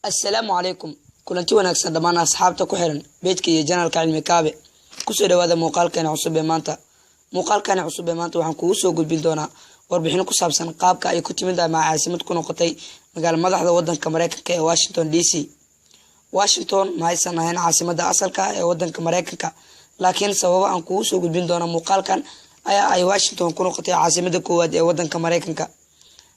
السلام عليكم kulanti wanaagsan dhamaan asxaabta ku xiran beedka iyo channelka cilmi kaabe ku soo dhawaada muuqaalkan cusub ee maanta waxaan kugu soo gudbin doonaa warbixin ku saabsan qaabka ay ku timid caasimad ku noqotay magaalada madaxda wadanka Mareykanka ee Washington DC. Washington ma aysan ahayn caasimadda asalka ee wadanka Mareykanka, laakiin sababa aan kugu soo gudbin doonaa muuqaalkan ayaa ay Washington ku noqotay caasimadda koowaad ee wadanka Mareykanka.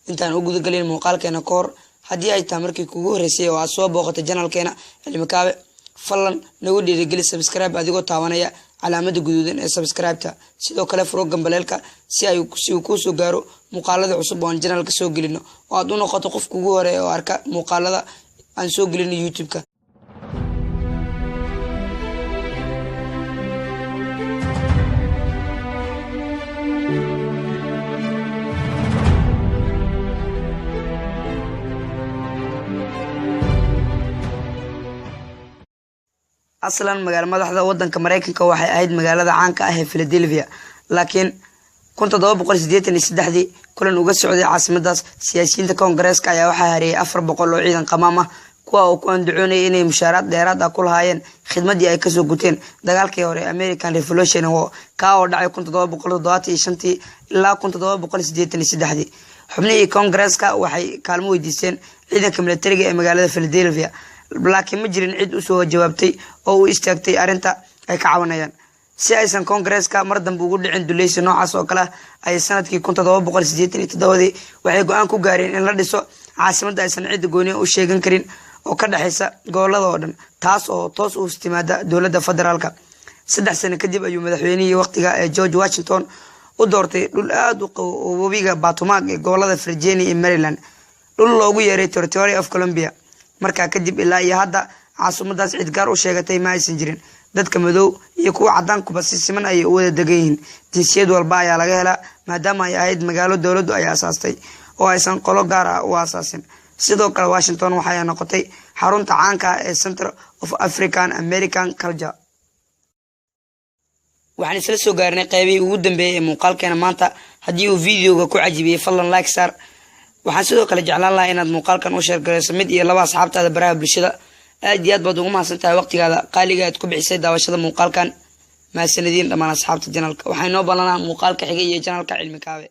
intaan u gudagalin muuqaalkeena ka hor haddii ay tahay markii kugu horeysay oo aad soo booqatay channelkeena cilmi kaabe, fadlan nagu dhiirigeli subscribe adigoo taabanaya calaamada guduudan ee subscribe-ta, sidoo kale furo gambaleelka si uu kuu soo gaaro muuqaalada cusub oo aan channelka soo gelino oo aad u noqoto qof kugu hore oo arka muuqaalada aan soo gelino YouTube-ka. aslan magaalada madaxda wadanka Mareykanka waxay ahayd magaalada caanka ah ee Philadelphia, laakiin 1783 kulan uga socday caasimadaas siyaasiyiinta Koongareeska ayaa waxa hareeyay 400 oo ciidan qamaam ah kuwa oo ku andacoonayay inay mushaaraad dheeraad ah ku lahaayeen khidmadii ay ka soo guteen dagaalkii hore American Revolution ka oo dhacay 1775 ilaa 1783. xubnihii Koongareeska waxay kaalmo weydiisteen ciidanka militariga ee magaalada Philadelphia, laakiin ma jirin cid u soo jawaabtay oo u istaagtay arinta ay ka caawinayaan. si aysan Koongareeska mar dambe ugu dhicin duleysyo noocaas oo kale ay sanadkii 1787 waxay go'aan ku gaareen in la dhiso caasimadda aysan cid gooni u sheegan karin oo ka dhaxaysa gobolada oo dhan, taas oo toos u istimaada dowladda federaalka. 3 sano kadib ayuu madaxweynihii waqtiga ee George Washington u doortay dhul aad u qabow oo webiga Potomac ee gobolada Virginia iyo Maryland, dhul loogu yeeray Territory of Columbia. markaa kadib ilaa iyo hadda caasimadaas cid gaar u sheegatay ma aysan jirin. dadka madow iyo kuwa caddaankuba si siman ayay u wada degan yihiin, jinsiyad walba ayaa laga helaa maadaama ay ahayd magaalo dowladdu ay aasaastay oo aysan qolo gaar ah u aasaasin. sidoo kale Washington waxay noqotay xarunta caanka ah ee Center of African American Culture. waxaan isla soo gaarnay qaybihii ugu dambeeyay ee muuqaalkeena maanta. haddii uu videoga ku cajibiyay fadlan like sar. waxaan sidoo kale jeclaan lahaa inaad muuqaalkan u share gareyso mid iyo laba asxaabtaada baraha bulshada. aad iyo aad baad ugu mahadsantahay waqtigaada qaaliga aad ku bixisay daawashada muuqaalkan. mahadsanidin dhammaan asxaabta channelka. waxay noo ballanaa muuqaalka xiga iyo channelka cilmi kaabe.